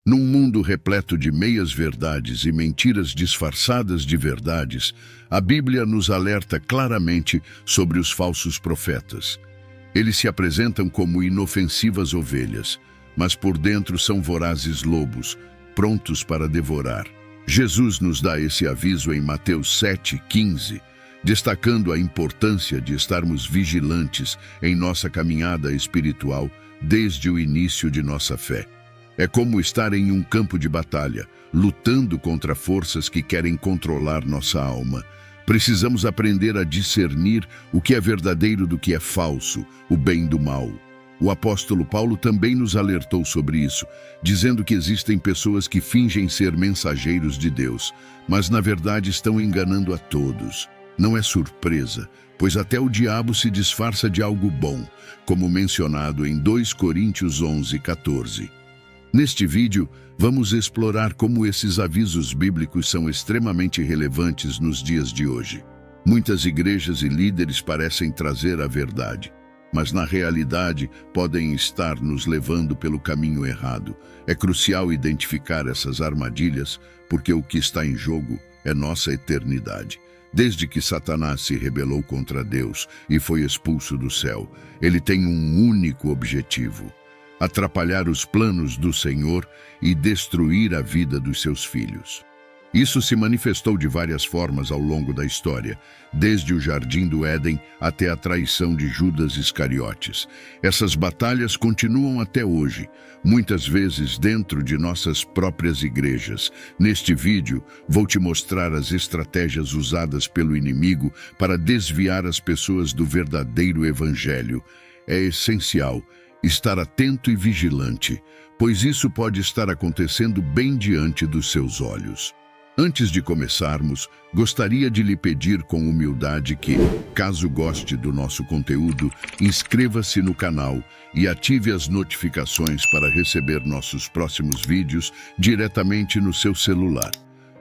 Num mundo repleto de meias-verdades e mentiras disfarçadas de verdades, a Bíblia nos alerta claramente sobre os falsos profetas. Eles se apresentam como inofensivas ovelhas, mas por dentro são vorazes lobos, prontos para devorar. Jesus nos dá esse aviso em Mateus 7,15, destacando a importância de estarmos vigilantes em nossa caminhada espiritual desde o início de nossa fé. É como estar em um campo de batalha, lutando contra forças que querem controlar nossa alma. Precisamos aprender a discernir o que é verdadeiro do que é falso, o bem do mal. O apóstolo Paulo também nos alertou sobre isso, dizendo que existem pessoas que fingem ser mensageiros de Deus, mas na verdade estão enganando a todos. Não é surpresa, pois até o diabo se disfarça de algo bom, como mencionado em 2 Coríntios 11:14. Neste vídeo, vamos explorar como esses avisos bíblicos são extremamente relevantes nos dias de hoje. Muitas igrejas e líderes parecem trazer a verdade, mas na realidade podem estar nos levando pelo caminho errado. É crucial identificar essas armadilhas, porque o que está em jogo é nossa eternidade. Desde que Satanás se rebelou contra Deus e foi expulso do céu, ele tem um único objetivo: atrapalhar os planos do Senhor e destruir a vida dos seus filhos. Isso se manifestou de várias formas ao longo da história, desde o Jardim do Éden até a traição de Judas Iscariotes. Essas batalhas continuam até hoje, muitas vezes dentro de nossas próprias igrejas. Neste vídeo, vou te mostrar as estratégias usadas pelo inimigo para desviar as pessoas do verdadeiro evangelho. É essencial estar atento e vigilante, pois isso pode estar acontecendo bem diante dos seus olhos. Antes de começarmos, gostaria de lhe pedir com humildade que, caso goste do nosso conteúdo, inscreva-se no canal e ative as notificações para receber nossos próximos vídeos diretamente no seu celular.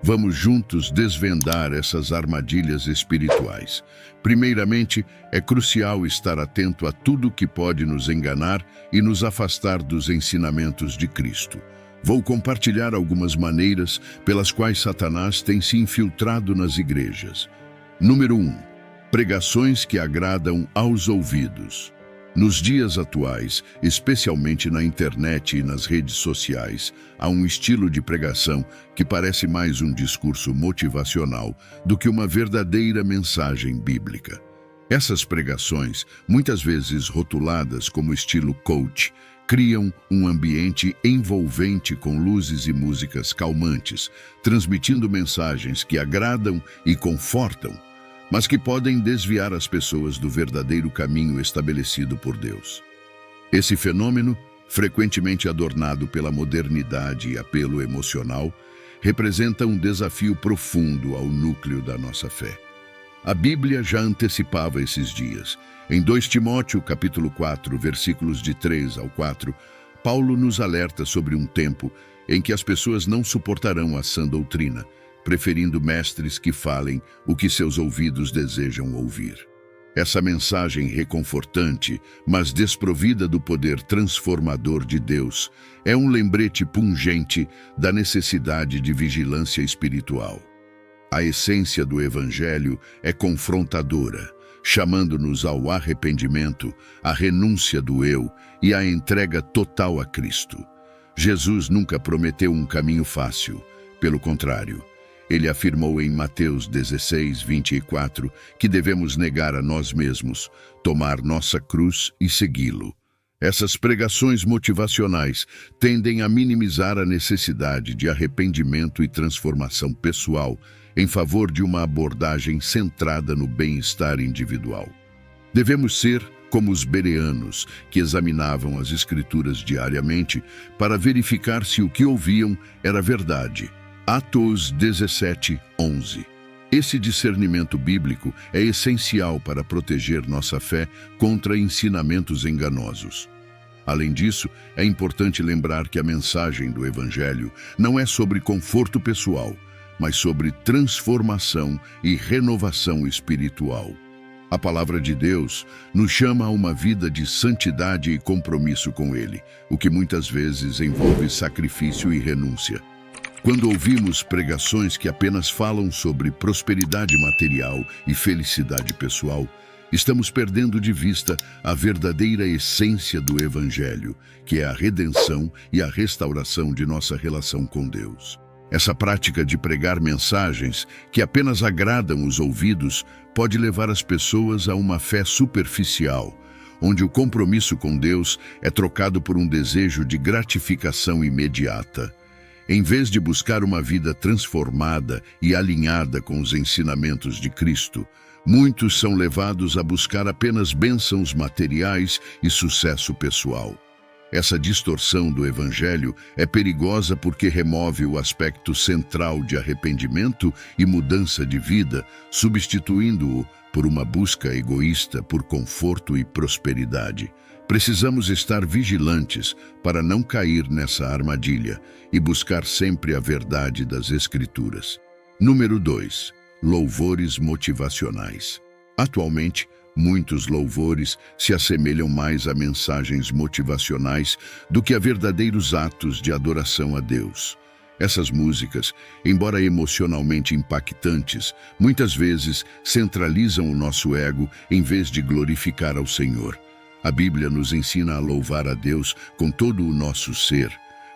Vamos juntos desvendar essas armadilhas espirituais. Primeiramente, é crucial estar atento a tudo que pode nos enganar e nos afastar dos ensinamentos de Cristo. Vou compartilhar algumas maneiras pelas quais Satanás tem se infiltrado nas igrejas. Número 1. Pregações que agradam aos ouvidos. Nos dias atuais, especialmente na internet e nas redes sociais, há um estilo de pregação que parece mais um discurso motivacional do que uma verdadeira mensagem bíblica. Essas pregações, muitas vezes rotuladas como estilo coach, criam um ambiente envolvente com luzes e músicas calmantes, transmitindo mensagens que agradam e confortam, mas que podem desviar as pessoas do verdadeiro caminho estabelecido por Deus. Esse fenômeno, frequentemente adornado pela modernidade e apelo emocional, representa um desafio profundo ao núcleo da nossa fé. A Bíblia já antecipava esses dias. Em 2 Timóteo, capítulo 4, versículos de 3 ao 4, Paulo nos alerta sobre um tempo em que as pessoas não suportarão a sã doutrina, preferindo mestres que falem o que seus ouvidos desejam ouvir. Essa mensagem reconfortante, mas desprovida do poder transformador de Deus, é um lembrete pungente da necessidade de vigilância espiritual. A essência do Evangelho é confrontadora, chamando-nos ao arrependimento, à renúncia do eu e à entrega total a Cristo. Jesus nunca prometeu um caminho fácil, pelo contrário. Ele afirmou em Mateus 16:24 que devemos negar a nós mesmos, tomar nossa cruz e segui-lo. Essas pregações motivacionais tendem a minimizar a necessidade de arrependimento e transformação pessoal em favor de uma abordagem centrada no bem-estar individual. Devemos ser como os bereanos, que examinavam as Escrituras diariamente para verificar se o que ouviam era verdade. Atos 17:11. Esse discernimento bíblico é essencial para proteger nossa fé contra ensinamentos enganosos. Além disso, é importante lembrar que a mensagem do Evangelho não é sobre conforto pessoal, mas sobre transformação e renovação espiritual. A palavra de Deus nos chama a uma vida de santidade e compromisso com Ele, o que muitas vezes envolve sacrifício e renúncia. Quando ouvimos pregações que apenas falam sobre prosperidade material e felicidade pessoal, estamos perdendo de vista a verdadeira essência do Evangelho, que é a redenção e a restauração de nossa relação com Deus. Essa prática de pregar mensagens que apenas agradam os ouvidos pode levar as pessoas a uma fé superficial, onde o compromisso com Deus é trocado por um desejo de gratificação imediata. Em vez de buscar uma vida transformada e alinhada com os ensinamentos de Cristo, muitos são levados a buscar apenas bênçãos materiais e sucesso pessoal. Essa distorção do Evangelho é perigosa porque remove o aspecto central de arrependimento e mudança de vida, substituindo-o por uma busca egoísta por conforto e prosperidade. Precisamos estar vigilantes para não cair nessa armadilha e buscar sempre a verdade das Escrituras. Número 2. Louvores motivacionais. Atualmente, muitos louvores se assemelham mais a mensagens motivacionais do que a verdadeiros atos de adoração a Deus. Essas músicas, embora emocionalmente impactantes, muitas vezes centralizam o nosso ego em vez de glorificar ao Senhor. A Bíblia nos ensina a louvar a Deus com todo o nosso ser,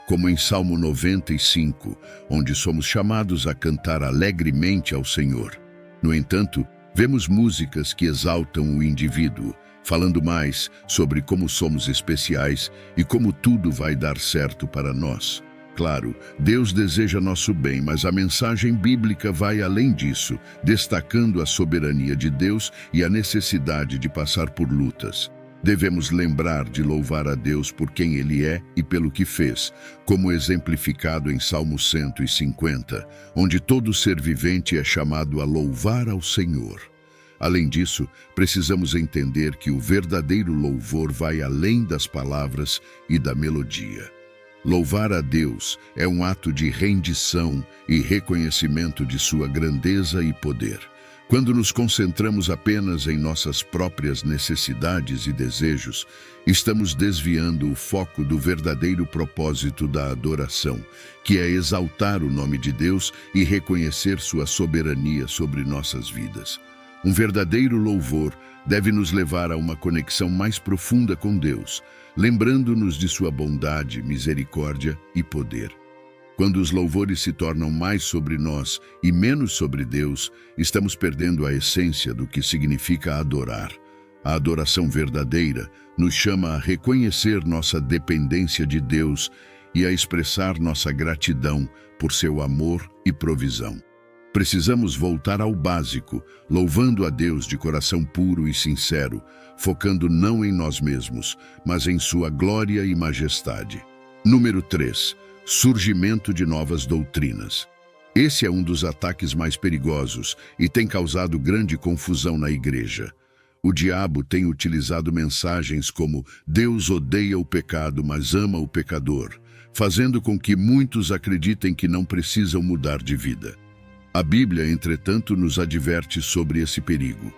como em Salmo 95, onde somos chamados a cantar alegremente ao Senhor. No entanto, vemos músicas que exaltam o indivíduo, falando mais sobre como somos especiais e como tudo vai dar certo para nós. Claro, Deus deseja nosso bem, mas a mensagem bíblica vai além disso, destacando a soberania de Deus e a necessidade de passar por lutas. Devemos lembrar de louvar a Deus por quem Ele é e pelo que fez, como exemplificado em Salmo 150, onde todo ser vivente é chamado a louvar ao Senhor. Além disso, precisamos entender que o verdadeiro louvor vai além das palavras e da melodia. Louvar a Deus é um ato de rendição e reconhecimento de sua grandeza e poder. Quando nos concentramos apenas em nossas próprias necessidades e desejos, estamos desviando o foco do verdadeiro propósito da adoração, que é exaltar o nome de Deus e reconhecer sua soberania sobre nossas vidas. Um verdadeiro louvor deve nos levar a uma conexão mais profunda com Deus, lembrando-nos de sua bondade, misericórdia e poder. Quando os louvores se tornam mais sobre nós e menos sobre Deus, estamos perdendo a essência do que significa adorar. A adoração verdadeira nos chama a reconhecer nossa dependência de Deus e a expressar nossa gratidão por seu amor e provisão. Precisamos voltar ao básico, louvando a Deus de coração puro e sincero, focando não em nós mesmos, mas em sua glória e majestade. Número 3. Surgimento de novas doutrinas. Esse é um dos ataques mais perigosos e tem causado grande confusão na igreja. O diabo tem utilizado mensagens como Deus odeia o pecado, mas ama o pecador, fazendo com que muitos acreditem que não precisam mudar de vida. A Bíblia, entretanto, nos adverte sobre esse perigo.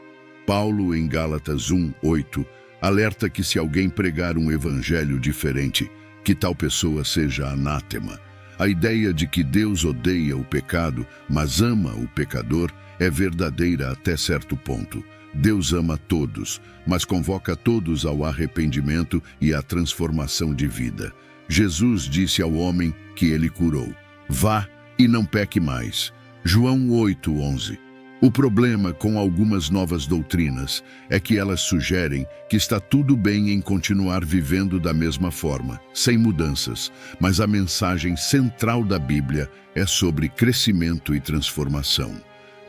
Paulo, em Gálatas 1:8, alerta que se alguém pregar um evangelho diferente, que tal pessoa seja anátema. A ideia de que Deus odeia o pecado, mas ama o pecador, é verdadeira até certo ponto. Deus ama todos, mas convoca todos ao arrependimento e à transformação de vida. Jesus disse ao homem que ele curou: "Vá e não peque mais." João 8:11. O problema com algumas novas doutrinas é que elas sugerem que está tudo bem em continuar vivendo da mesma forma, sem mudanças, mas a mensagem central da Bíblia é sobre crescimento e transformação.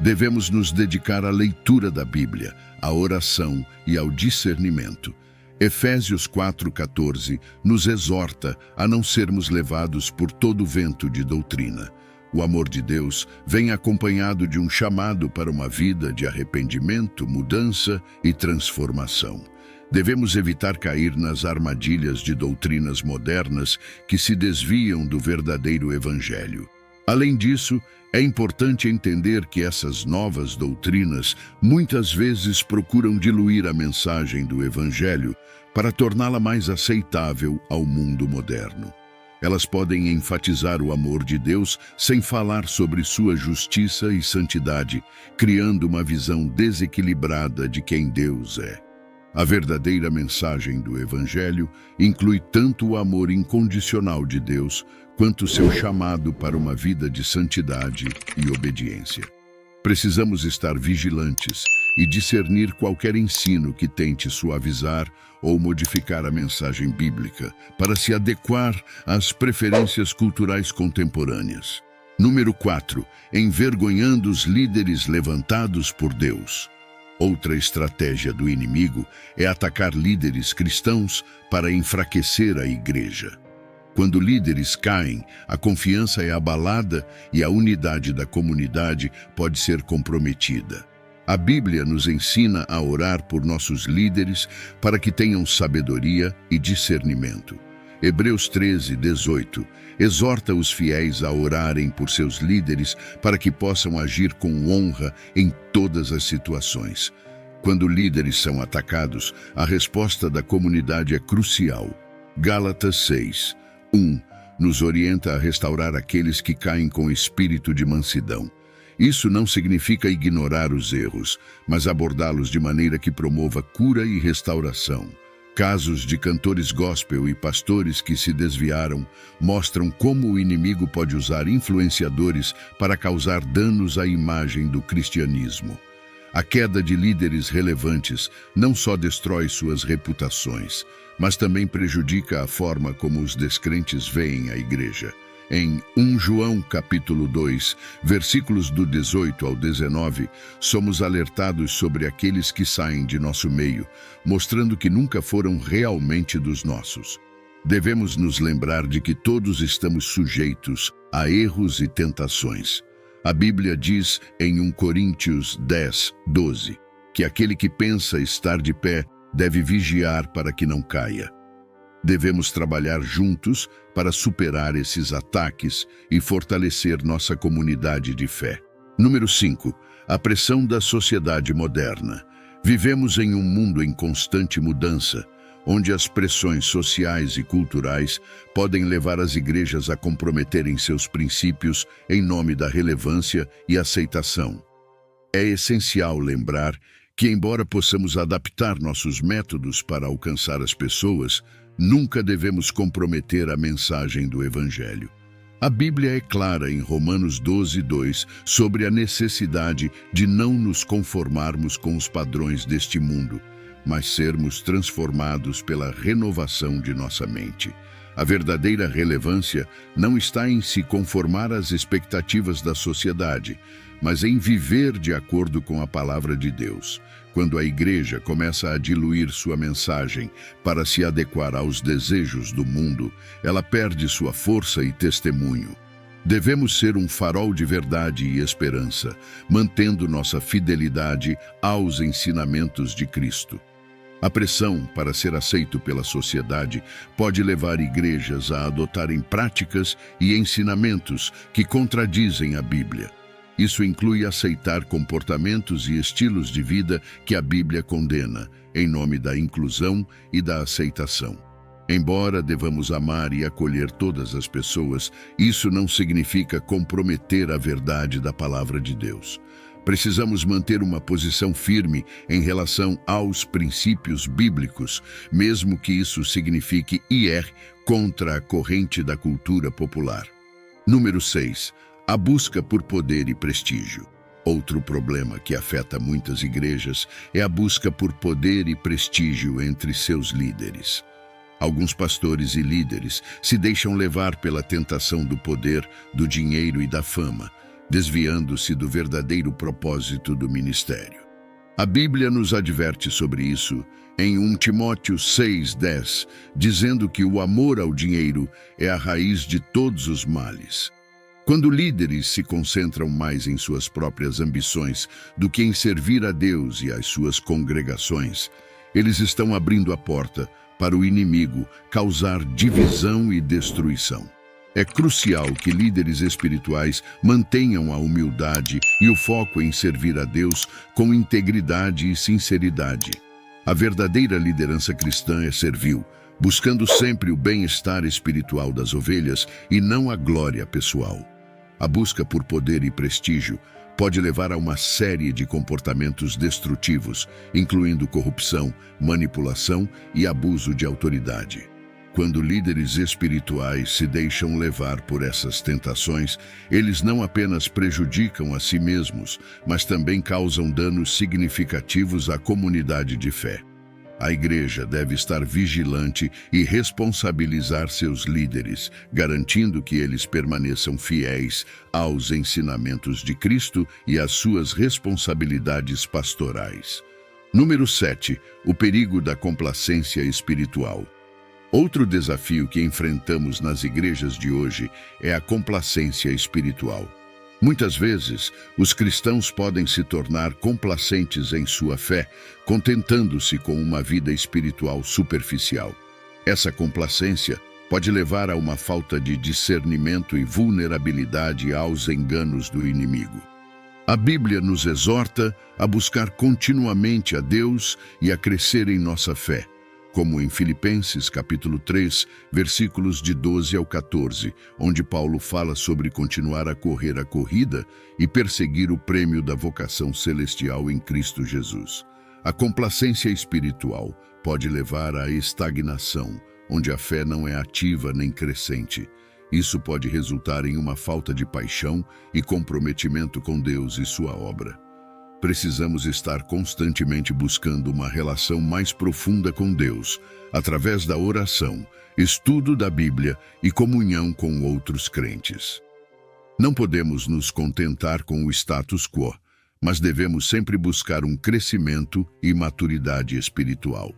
Devemos nos dedicar à leitura da Bíblia, à oração e ao discernimento. Efésios 4:14 nos exorta a não sermos levados por todo vento de doutrina. O amor de Deus vem acompanhado de um chamado para uma vida de arrependimento, mudança e transformação. Devemos evitar cair nas armadilhas de doutrinas modernas que se desviam do verdadeiro evangelho. Além disso, é importante entender que essas novas doutrinas muitas vezes procuram diluir a mensagem do Evangelho para torná-la mais aceitável ao mundo moderno. Elas podem enfatizar o amor de Deus sem falar sobre sua justiça e santidade, criando uma visão desequilibrada de quem Deus é. A verdadeira mensagem do Evangelho inclui tanto o amor incondicional de Deus quanto seu chamado para uma vida de santidade e obediência. Precisamos estar vigilantes e discernir qualquer ensino que tente suavizar ou modificar a mensagem bíblica para se adequar às preferências culturais contemporâneas. Número 4. Envergonhando os líderes levantados por Deus. Outra estratégia do inimigo é atacar líderes cristãos para enfraquecer a igreja. Quando líderes caem, a confiança é abalada e a unidade da comunidade pode ser comprometida. A Bíblia nos ensina a orar por nossos líderes para que tenham sabedoria e discernimento. Hebreus 13:18 exorta os fiéis a orarem por seus líderes para que possam agir com honra em todas as situações. Quando líderes são atacados, a resposta da comunidade é crucial. Gálatas 6:1 nos orienta a restaurar aqueles que caem com espírito de mansidão. Isso não significa ignorar os erros, mas abordá-los de maneira que promova cura e restauração. Casos de cantores gospel e pastores que se desviaram mostram como o inimigo pode usar influenciadores para causar danos à imagem do cristianismo. A queda de líderes relevantes não só destrói suas reputações, mas também prejudica a forma como os descrentes veem a igreja. Em 1 João capítulo 2, versículos do 18 ao 19, somos alertados sobre aqueles que saem de nosso meio, mostrando que nunca foram realmente dos nossos. Devemos nos lembrar de que todos estamos sujeitos a erros e tentações. A Bíblia diz em 1 Coríntios 10:12, que aquele que pensa estar de pé deve vigiar para que não caia. Devemos trabalhar juntos para superar esses ataques e fortalecer nossa comunidade de fé. Número 5. A pressão da sociedade moderna. Vivemos em um mundo em constante mudança, onde as pressões sociais e culturais podem levar as igrejas a comprometerem seus princípios em nome da relevância e aceitação. É essencial lembrar que, embora possamos adaptar nossos métodos para alcançar as pessoas, nunca devemos comprometer a mensagem do Evangelho. A Bíblia é clara em Romanos 12:2 sobre a necessidade de não nos conformarmos com os padrões deste mundo, mas sermos transformados pela renovação de nossa mente. A verdadeira relevância não está em se conformar às expectativas da sociedade, mas em viver de acordo com a palavra de Deus. Quando a igreja começa a diluir sua mensagem para se adequar aos desejos do mundo, ela perde sua força e testemunho. Devemos ser um farol de verdade e esperança, mantendo nossa fidelidade aos ensinamentos de Cristo. A pressão para ser aceito pela sociedade pode levar igrejas a adotarem práticas e ensinamentos que contradizem a Bíblia. Isso inclui aceitar comportamentos e estilos de vida que a Bíblia condena, em nome da inclusão e da aceitação. Embora devamos amar e acolher todas as pessoas, isso não significa comprometer a verdade da palavra de Deus. Precisamos manter uma posição firme em relação aos princípios bíblicos, mesmo que isso signifique ir contra a corrente da cultura popular. Número 6. A busca por poder e prestígio. Outro problema que afeta muitas igrejas é a busca por poder e prestígio entre seus líderes. Alguns pastores e líderes se deixam levar pela tentação do poder, do dinheiro e da fama, desviando-se do verdadeiro propósito do ministério. A Bíblia nos adverte sobre isso em 1 Timóteo 6:10, dizendo que o amor ao dinheiro é a raiz de todos os males. Quando líderes se concentram mais em suas próprias ambições do que em servir a Deus e às suas congregações, eles estão abrindo a porta para o inimigo causar divisão e destruição. É crucial que líderes espirituais mantenham a humildade e o foco em servir a Deus com integridade e sinceridade. A verdadeira liderança cristã é servil, buscando sempre o bem-estar espiritual das ovelhas e não a glória pessoal. A busca por poder e prestígio pode levar a uma série de comportamentos destrutivos, incluindo corrupção, manipulação e abuso de autoridade. Quando líderes espirituais se deixam levar por essas tentações, eles não apenas prejudicam a si mesmos, mas também causam danos significativos à comunidade de fé. A igreja deve estar vigilante e responsabilizar seus líderes, garantindo que eles permaneçam fiéis aos ensinamentos de Cristo e às suas responsabilidades pastorais. Número 7. O perigo da complacência espiritual. Outro desafio que enfrentamos nas igrejas de hoje é a complacência espiritual. Muitas vezes, os cristãos podem se tornar complacentes em sua fé, contentando-se com uma vida espiritual superficial. Essa complacência pode levar a uma falta de discernimento e vulnerabilidade aos enganos do inimigo. A Bíblia nos exorta a buscar continuamente a Deus e a crescer em nossa fé, como em Filipenses capítulo 3, versículos de 12 ao 14, onde Paulo fala sobre continuar a correr a corrida e perseguir o prêmio da vocação celestial em Cristo Jesus. A complacência espiritual pode levar à estagnação, onde a fé não é ativa nem crescente. Isso pode resultar em uma falta de paixão e comprometimento com Deus e sua obra. Precisamos estar constantemente buscando uma relação mais profunda com Deus, através da oração, estudo da Bíblia e comunhão com outros crentes. Não podemos nos contentar com o status quo, mas devemos sempre buscar um crescimento e maturidade espiritual.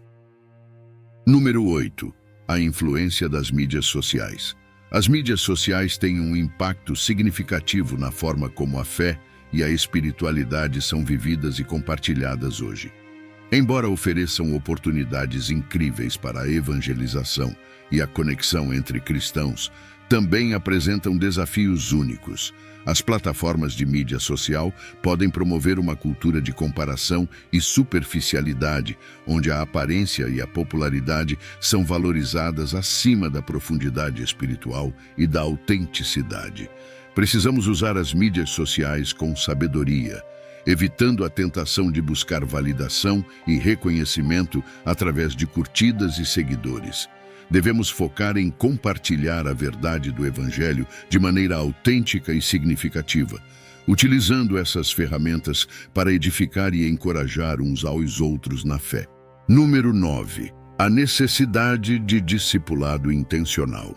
Número 8. A influência das mídias sociais. As mídias sociais têm um impacto significativo na forma como a fé e a espiritualidade são vividas e compartilhadas hoje. Embora ofereçam oportunidades incríveis para a evangelização e a conexão entre cristãos, também apresentam desafios únicos. As plataformas de mídia social podem promover uma cultura de comparação e superficialidade, onde a aparência e a popularidade são valorizadas acima da profundidade espiritual e da autenticidade. Precisamos usar as mídias sociais com sabedoria, evitando a tentação de buscar validação e reconhecimento através de curtidas e seguidores. Devemos focar em compartilhar a verdade do Evangelho de maneira autêntica e significativa, utilizando essas ferramentas para edificar e encorajar uns aos outros na fé. Número 9. A necessidade de discipulado intencional.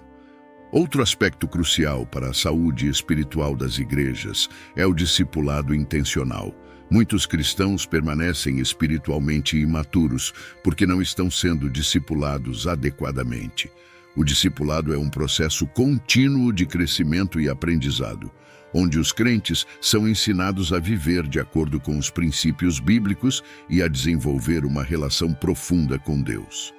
Outro aspecto crucial para a saúde espiritual das igrejas é o discipulado intencional. Muitos cristãos permanecem espiritualmente imaturos porque não estão sendo discipulados adequadamente. O discipulado é um processo contínuo de crescimento e aprendizado, onde os crentes são ensinados a viver de acordo com os princípios bíblicos e a desenvolver uma relação profunda com Deus.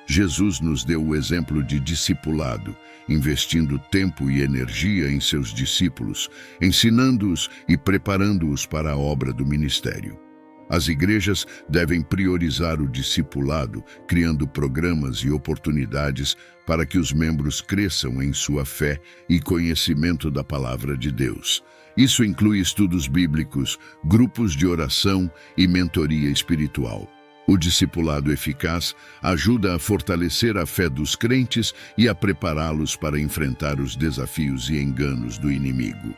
Jesus nos deu o exemplo de discipulado, investindo tempo e energia em seus discípulos, ensinando-os e preparando-os para a obra do ministério. As igrejas devem priorizar o discipulado, criando programas e oportunidades para que os membros cresçam em sua fé e conhecimento da palavra de Deus. Isso inclui estudos bíblicos, grupos de oração e mentoria espiritual. O discipulado eficaz ajuda a fortalecer a fé dos crentes e a prepará-los para enfrentar os desafios e enganos do inimigo.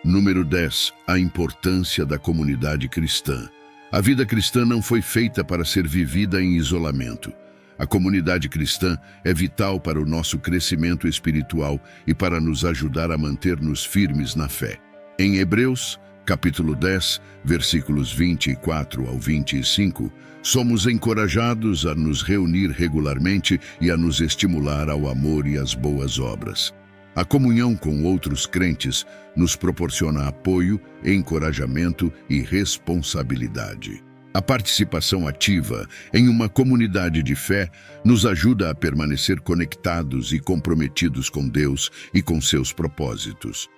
Número 10. A importância da comunidade cristã. A vida cristã não foi feita para ser vivida em isolamento. A comunidade cristã é vital para o nosso crescimento espiritual e para nos ajudar a manter-nos firmes na fé. Em Hebreus, capítulo 10, versículos 24 ao 25, somos encorajados a nos reunir regularmente e a nos estimular ao amor e às boas obras. A comunhão com outros crentes nos proporciona apoio, encorajamento e responsabilidade. A participação ativa em uma comunidade de fé nos ajuda a permanecer conectados e comprometidos com Deus e com seus propósitos.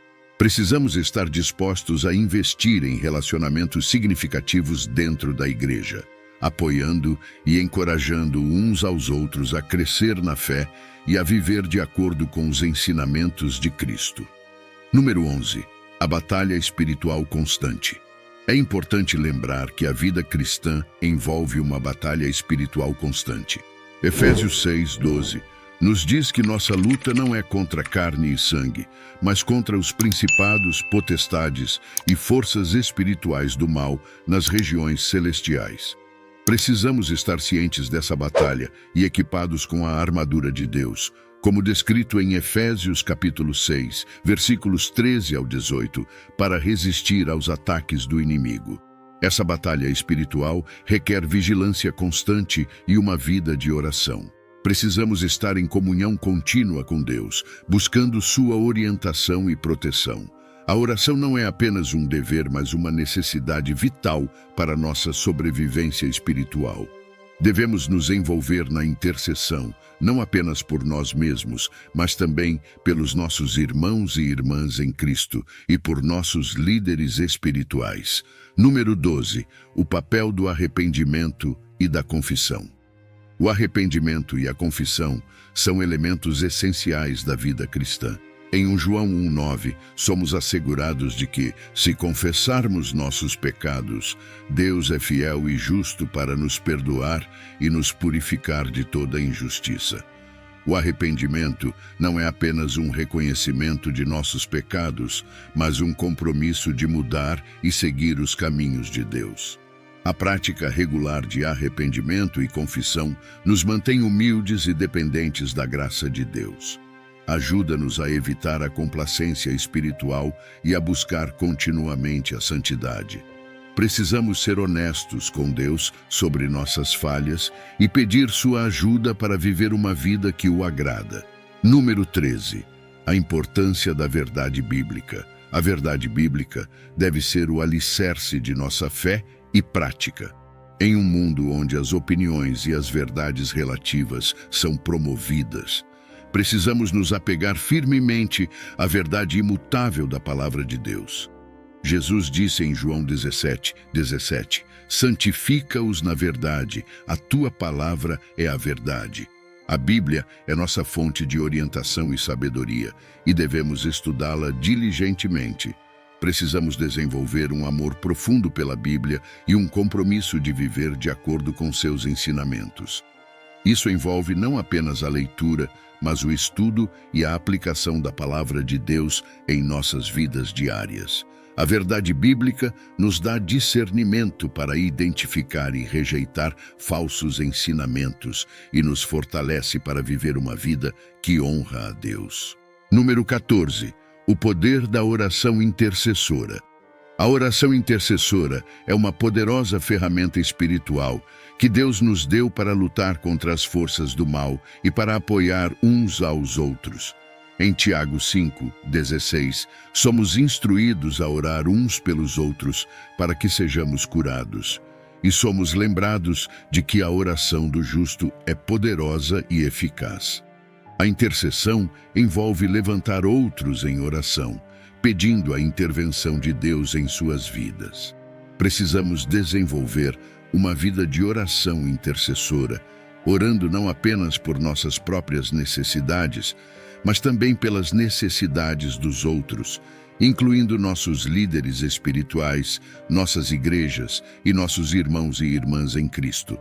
Precisamos estar dispostos a investir em relacionamentos significativos dentro da igreja, apoiando e encorajando uns aos outros a crescer na fé e a viver de acordo com os ensinamentos de Cristo. Número 11. A batalha espiritual constante. É importante lembrar que a vida cristã envolve uma batalha espiritual constante. Efésios 6:12 nos diz que nossa luta não é contra carne e sangue, mas contra os principados, potestades e forças espirituais do mal nas regiões celestiais. Precisamos estar cientes dessa batalha e equipados com a armadura de Deus, como descrito em Efésios capítulo 6, versículos 13 ao 18, para resistir aos ataques do inimigo. Essa batalha espiritual requer vigilância constante e uma vida de oração. Precisamos estar em comunhão contínua com Deus, buscando sua orientação e proteção. A oração não é apenas um dever, mas uma necessidade vital para nossa sobrevivência espiritual. Devemos nos envolver na intercessão, não apenas por nós mesmos, mas também pelos nossos irmãos e irmãs em Cristo e por nossos líderes espirituais. Número 12. O papel do arrependimento e da confissão. O arrependimento e a confissão são elementos essenciais da vida cristã. Em 1 João 1,9, somos assegurados de que, se confessarmos nossos pecados, Deus é fiel e justo para nos perdoar e nos purificar de toda injustiça. O arrependimento não é apenas um reconhecimento de nossos pecados, mas um compromisso de mudar e seguir os caminhos de Deus. A prática regular de arrependimento e confissão nos mantém humildes e dependentes da graça de Deus. Ajuda-nos a evitar a complacência espiritual e a buscar continuamente a santidade. Precisamos ser honestos com Deus sobre nossas falhas e pedir sua ajuda para viver uma vida que o agrada. Número 13. A importância da verdade bíblica. A verdade bíblica deve ser o alicerce de nossa fé e prática. Em um mundo onde as opiniões e as verdades relativas são promovidas, precisamos nos apegar firmemente à verdade imutável da palavra de Deus. Jesus disse em João 17:17, santifica-os na verdade, a tua palavra é a verdade. A Bíblia é nossa fonte de orientação e sabedoria e devemos estudá-la diligentemente. Precisamos desenvolver um amor profundo pela Bíblia e um compromisso de viver de acordo com seus ensinamentos. Isso envolve não apenas a leitura, mas o estudo e a aplicação da palavra de Deus em nossas vidas diárias. A verdade bíblica nos dá discernimento para identificar e rejeitar falsos ensinamentos e nos fortalece para viver uma vida que honra a Deus. Número 14. O poder da oração intercessora. A oração intercessora é uma poderosa ferramenta espiritual que Deus nos deu para lutar contra as forças do mal e para apoiar uns aos outros. Em Tiago 5:16, somos instruídos a orar uns pelos outros para que sejamos curados. E somos lembrados de que a oração do justo é poderosa e eficaz. A intercessão envolve levantar outros em oração, pedindo a intervenção de Deus em suas vidas. Precisamos desenvolver uma vida de oração intercessora, orando não apenas por nossas próprias necessidades, mas também pelas necessidades dos outros, incluindo nossos líderes espirituais, nossas igrejas e nossos irmãos e irmãs em Cristo.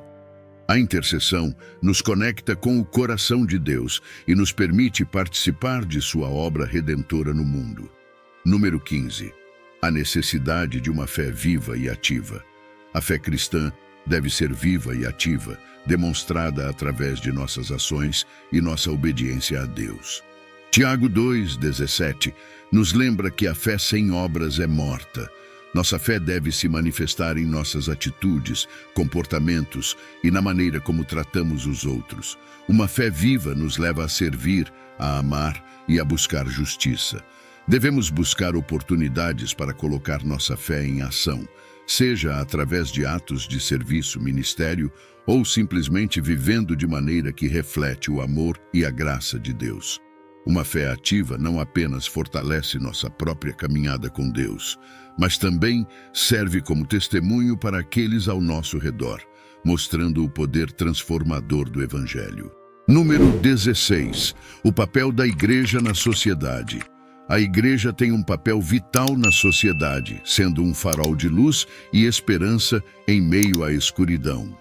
A intercessão nos conecta com o coração de Deus e nos permite participar de sua obra redentora no mundo. Número 15. A necessidade de uma fé viva e ativa. A fé cristã deve ser viva e ativa, demonstrada através de nossas ações e nossa obediência a Deus. Tiago 2:17 nos lembra que a fé sem obras é morta. Nossa fé deve se manifestar em nossas atitudes, comportamentos e na maneira como tratamos os outros. Uma fé viva nos leva a servir, a amar e a buscar justiça. Devemos buscar oportunidades para colocar nossa fé em ação, seja através de atos de serviço, ministério ou simplesmente vivendo de maneira que reflete o amor e a graça de Deus. Uma fé ativa não apenas fortalece nossa própria caminhada com Deus, mas também serve como testemunho para aqueles ao nosso redor, mostrando o poder transformador do Evangelho. Número 16. O papel da igreja na sociedade. A igreja tem um papel vital na sociedade, sendo um farol de luz e esperança em meio à escuridão.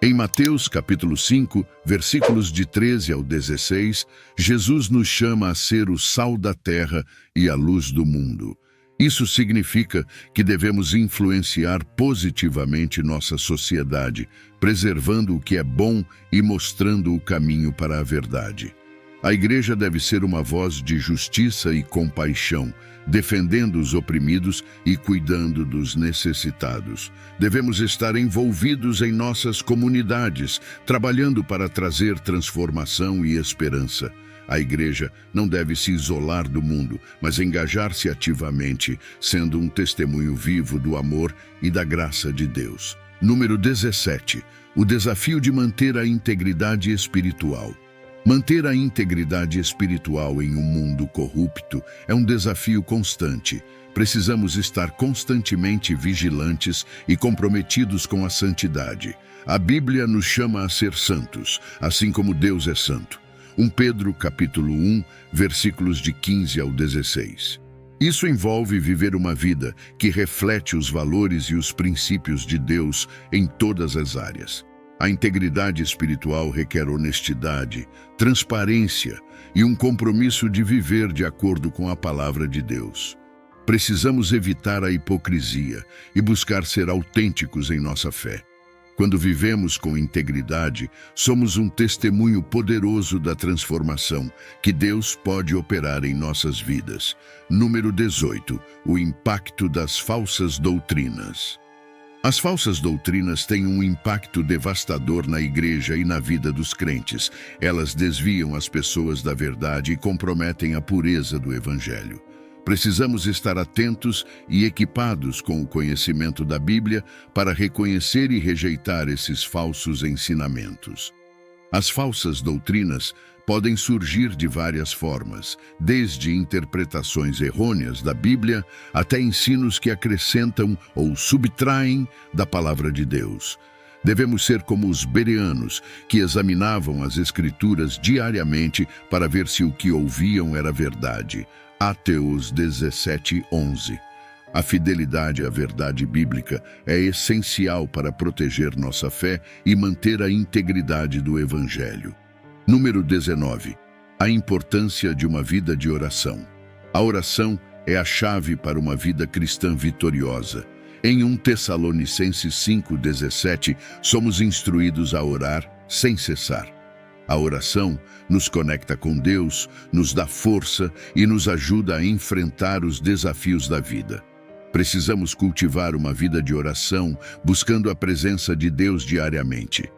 Em Mateus capítulo 5, versículos de 13 ao 16, Jesus nos chama a ser o sal da terra e a luz do mundo. Isso significa que devemos influenciar positivamente nossa sociedade, preservando o que é bom e mostrando o caminho para a verdade. A igreja deve ser uma voz de justiça e compaixão, defendendo os oprimidos e cuidando dos necessitados. Devemos estar envolvidos em nossas comunidades, trabalhando para trazer transformação e esperança. A igreja não deve se isolar do mundo, mas engajar-se ativamente, sendo um testemunho vivo do amor e da graça de Deus. Número 17. O desafio de manter a integridade espiritual. Manter a integridade espiritual em um mundo corrupto é um desafio constante. Precisamos estar constantemente vigilantes e comprometidos com a santidade. A Bíblia nos chama a ser santos, assim como Deus é santo. 1 Pedro capítulo 1, versículos de 15 ao 16. Isso envolve viver uma vida que reflete os valores e os princípios de Deus em todas as áreas. A integridade espiritual requer honestidade, transparência e um compromisso de viver de acordo com a palavra de Deus. Precisamos evitar a hipocrisia e buscar ser autênticos em nossa fé. Quando vivemos com integridade, somos um testemunho poderoso da transformação que Deus pode operar em nossas vidas. Número 18. O impacto das falsas doutrinas. As falsas doutrinas têm um impacto devastador na igreja e na vida dos crentes. Elas desviam as pessoas da verdade e comprometem a pureza do Evangelho. Precisamos estar atentos e equipados com o conhecimento da Bíblia para reconhecer e rejeitar esses falsos ensinamentos. As falsas doutrinas podem surgir de várias formas, desde interpretações errôneas da Bíblia até ensinos que acrescentam ou subtraem da palavra de Deus. Devemos ser como os bereanos, que examinavam as Escrituras diariamente para ver se o que ouviam era verdade. Ateus 17:11. A fidelidade à verdade bíblica é essencial para proteger nossa fé e manter a integridade do Evangelho. Número 19. A importância de uma vida de oração. A oração é a chave para uma vida cristã vitoriosa. Em 1 Tessalonicenses 5:17, somos instruídos a orar sem cessar. A oração nos conecta com Deus, nos dá força e nos ajuda a enfrentar os desafios da vida. Precisamos cultivar uma vida de oração, buscando a presença de Deus diariamente.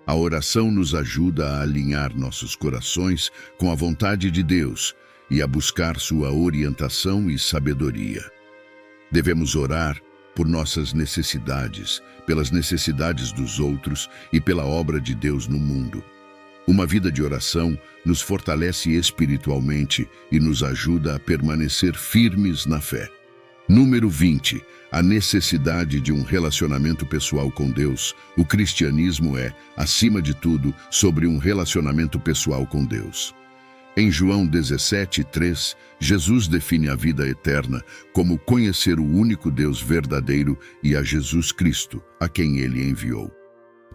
A oração nos ajuda a alinhar nossos corações com a vontade de Deus e a buscar sua orientação e sabedoria. Devemos orar por nossas necessidades, pelas necessidades dos outros e pela obra de Deus no mundo. Uma vida de oração nos fortalece espiritualmente e nos ajuda a permanecer firmes na fé. Número 20. A necessidade de um relacionamento pessoal com Deus. O cristianismo é, acima de tudo, sobre um relacionamento pessoal com Deus. Em João 17:3, Jesus define a vida eterna como conhecer o único Deus verdadeiro e a Jesus Cristo, a quem Ele enviou.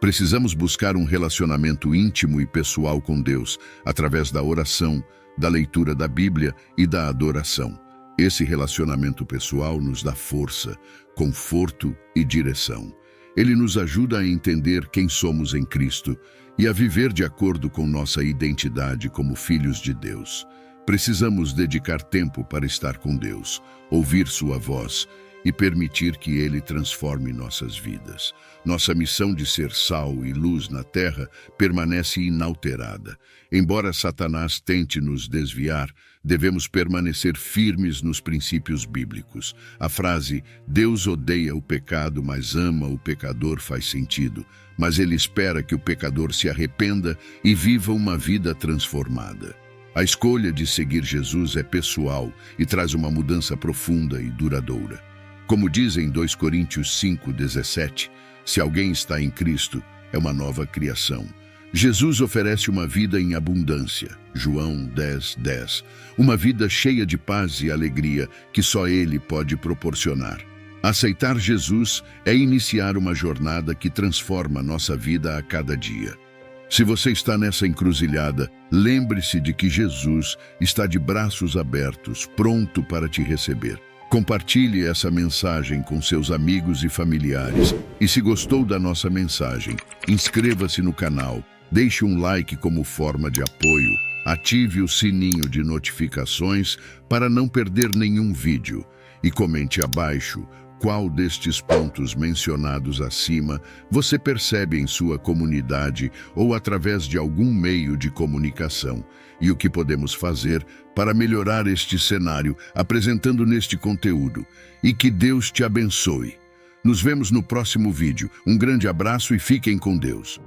Precisamos buscar um relacionamento íntimo e pessoal com Deus, através da oração, da leitura da Bíblia e da adoração. Esse relacionamento pessoal nos dá força, conforto e direção. Ele nos ajuda a entender quem somos em Cristo e a viver de acordo com nossa identidade como filhos de Deus. Precisamos dedicar tempo para estar com Deus, ouvir sua voz e permitir que Ele transforme nossas vidas. Nossa missão de ser sal e luz na terra permanece inalterada. Embora Satanás tente nos desviar, devemos permanecer firmes nos princípios bíblicos. A frase "Deus odeia o pecado, mas ama o pecador" faz sentido, mas Ele espera que o pecador se arrependa e viva uma vida transformada. A escolha de seguir Jesus é pessoal e traz uma mudança profunda e duradoura. Como diz em 2 Coríntios 5:17, se alguém está em Cristo, é uma nova criação. Jesus oferece uma vida em abundância, João 10:10, uma vida cheia de paz e alegria que só Ele pode proporcionar. Aceitar Jesus é iniciar uma jornada que transforma nossa vida a cada dia. Se você está nessa encruzilhada, lembre-se de que Jesus está de braços abertos, pronto para te receber. Compartilhe essa mensagem com seus amigos e familiares. E se gostou da nossa mensagem, inscreva-se no canal, deixe um like como forma de apoio, ative o sininho de notificações para não perder nenhum vídeo e comente abaixo qual destes pontos mencionados acima você percebe em sua comunidade ou através de algum meio de comunicação e o que podemos fazer para melhorar este cenário apresentando neste conteúdo. E que Deus te abençoe. Nos vemos no próximo vídeo. Um grande abraço e fiquem com Deus.